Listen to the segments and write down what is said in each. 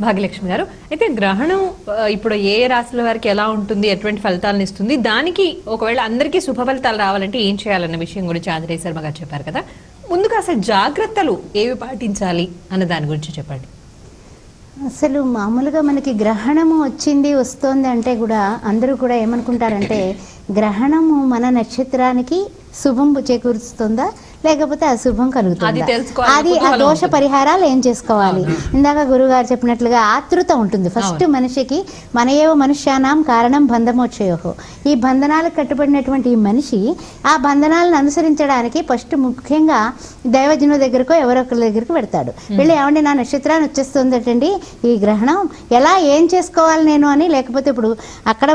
భాగ్యలక్ష్మి గారు, అయితే గ్రహణం ఇప్పుడు ఏ రాశుల వారికి ఎలా ఉంటుంది, ఎటువంటి ఫలితాలను ఇస్తుంది, దానికి ఒకవేళ అందరికీ శుభ ఫలితాలు రావాలంటే ఏం చేయాలన్న విషయం గురించి ఆంజనేయ శర్మ గారు చెప్పారు కదా. ముందుగా అసలు జాగ్రత్తలు ఏవి పాటించాలి అన్న దాని గురించి చెప్పండి. అసలు మామూలుగా మనకి గ్రహణము వచ్చింది వస్తోంది అంటే కూడా అందరూ కూడా ఏమనుకుంటారంటే గ్రహణము మన నక్షత్రానికి శుభం చేకూరుస్తుందా లేకపోతే అశుభం కలుగుతుందా, అది ఆ దోష పరిహారాలు ఏం చేసుకోవాలి. ఇందాక గురుగారు చెప్పినట్లుగా ఆతృత ఉంటుంది ఫస్ట్ మనిషికి. మనయేవ మనుష్యానాం కారణం బంధమోక్షయోహో, ఈ బంధనాలకు కట్టుబడినటువంటి ఈ మనిషి ఆ బంధనాలను అనుసరించడానికి ఫస్ట్ ముఖ్యంగా దైవజనుల దగ్గరకో ఎవరొకరి దగ్గరికి పెడతాడు. వెళ్ళి ఏమండి నా నక్షత్రాన్ని వచ్చేస్తుందటండి ఈ గ్రహణం, ఎలా ఏం చేసుకోవాలి నేను అని. లేకపోతే ఇప్పుడు అక్కడ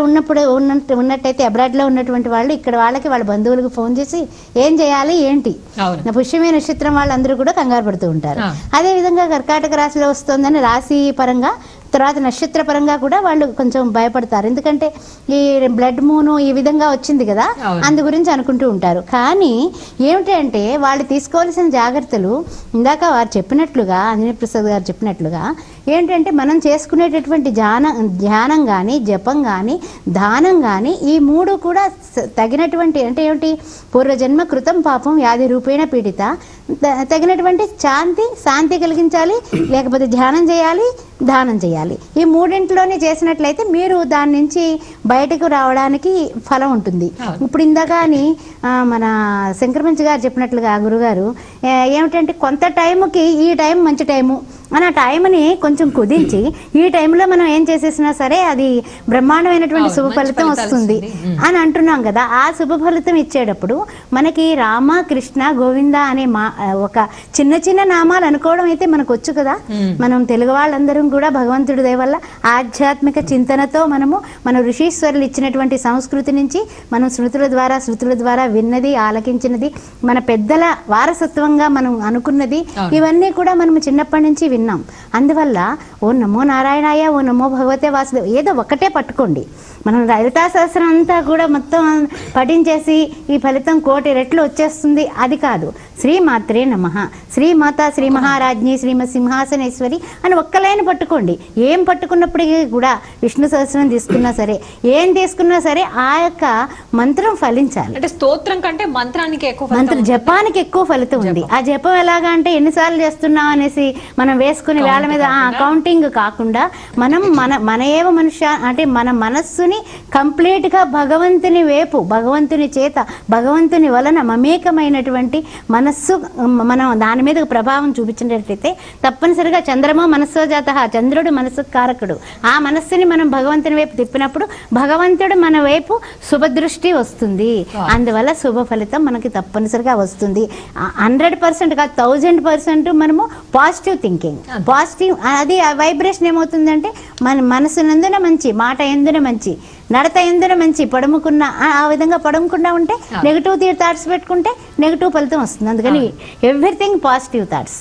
ఉన్నట్టయితే అబ్రాడ్లో ఉన్నటువంటి వాళ్ళు ఇక్కడ వాళ్ళకి వాళ్ళ బంధువులకు ఫోన్ చేసి ఏం చేయాలి ఏంటి, పుష్యమే నక్షత్రం వాళ్ళందరూ కూడా కంగారు పడుతూ ఉంటారు. అదే విధంగా కర్కాటక రాశిలో వస్తుందని రాశి పరంగా తర్వాత నక్షత్ర పరంగా కూడా వాళ్ళు కొంచెం భయపడతారు. ఎందుకంటే ఈ బ్లడ్ మూను ఈ విధంగా వచ్చింది కదా, అందు గురించి అనుకుంటూ ఉంటారు. కానీ ఏమిటంటే వాళ్ళు తీసుకోవాల్సిన జాగ్రత్తలు ఇందాక వారు చెప్పినట్లుగా, ఆంజనేయ ప్రసాద్ గారు చెప్పినట్లుగా ఏంటంటే మనం చేసుకునేటటువంటి ధ్యానం కానీ జపం కానీ దానం కానీ ఈ మూడు కూడా తగినటువంటి, అంటే ఏమిటి, పూర్వజన్మ కృతం పాపం వ్యాధి రూపేణ పీడిత, తగినటువంటి శాంతి కలిగించాలి, లేకపోతే ధ్యానం చేయాలి, దానం చేయాలి. ఈ మూడింటిలోనే చేసినట్లయితే మీరు దాని నుంచి బయటకు రావడానికి ఫలం ఉంటుంది. ఇప్పుడు ఇందాక అని మన శంకరమంచి గారు చెప్పినట్లుగా గురుగారు ఏమిటంటే కొంత టైంకి ఈ టైం మంచి టైము అని ఆ టైంని కొంచెం కుదించి ఈ టైంలో మనం ఏం చేసేసినా సరే అది బ్రహ్మాండమైనటువంటి శుభ ఫలితం వస్తుంది అని అంటున్నాం కదా. ఆ శుభ ఫలితం ఇచ్చేటప్పుడు మనకి రామ కృష్ణ గోవింద అనే ఒక చిన్న చిన్న నామాలు అనుకోవడం అయితే మనకు వచ్చు కదా. మనం తెలుగు వాళ్ళందరం కూడా భగవంతుడి దయ వల్ల ఆధ్యాత్మిక చింతనతో మన ఋషీశ్వరులు ఇచ్చినటువంటి సంస్కృతి నుంచి మనం శృతుల ద్వారా విన్నది ఆలకించినది, మన పెద్దల వారసత్వంగా మనం అనుకున్నది, ఇవన్నీ కూడా మనం చిన్నప్పటి నుంచి విన్నాం. అందువల్ల ఓ నమో నారాయణాయ, ఓ నమో భగవతే వాసుదేవ, ఏదో ఒకటే పట్టుకోండి. మనం లలితా సహస్రం అంతా కూడా మొత్తం పఠించేసి ఈ ఫలితం 1,000,000 రెట్లు వచ్చేస్తుంది అది కాదు. శ్రీమాత్రే నమః, శ్రీమాత శ్రీ మహారాజ్ఞి శ్రీమత్ సింహాసనేశ్వరి అని ఒక్క లైన్ పట్టుకోండి. ఏం పట్టుకున్నప్పటికీ కూడా విష్ణు సహస్రం తీసుకున్నా సరే, ఏం తీసుకున్నా సరే ఆ యొక్క మంత్రం ఫలించాలి. అంటే స్తోత్రం కంటే మంత్రానికి ఎక్కువ, జపానికి ఎక్కువ ఫలితం ఉంది. ఆ జపం ఎలాగా అంటే ఎన్నిసార్లు చేస్తున్నాం అనేసి మనం వేసుకుని వేళ మీద కౌంటింగ్ కాకుండా మనం మన ఏవ మనుష్య అంటే మన మనస్సుని కంప్లీట్ గా భగవంతుని వైపు, భగవంతుని చేత, భగవంతుని వలన మమేకమైనటువంటి మనస్సు మనం దాని మీద ప్రభావం చూపించినట్లయితే తప్పనిసరిగా చంద్రమో మనస్సో జాతః, చంద్రుడు మనస్సు కారకుడు. ఆ మనస్సుని మనం భగవంతుని వైపు తిప్పినప్పుడు భగవంతుడు మన వైపు శుభదృష్టి వస్తుంది. అందువల్ల శుభ ఫలితం మనకి తప్పనిసరిగా వస్తుంది. 100% కాదు 1000% మనము పాజిటివ్ థింకింగ్, పాజిటివ్ అది వైబ్రేషన్ ఏమవుతుందంటే మన మనసు నందున మంచి, మాట ఎందున మంచి, నడత ఎందున మంచి, పడుముకున్న ఆ విధంగా పడుముకుండా ఉంటే నెగిటివ్ థాట్స్ పెట్టుకుంటే నెగిటివ్ ఫలితం వస్తుంది. అందుకని ఎవ్రీథింగ్ పాజిటివ్ థాట్స్.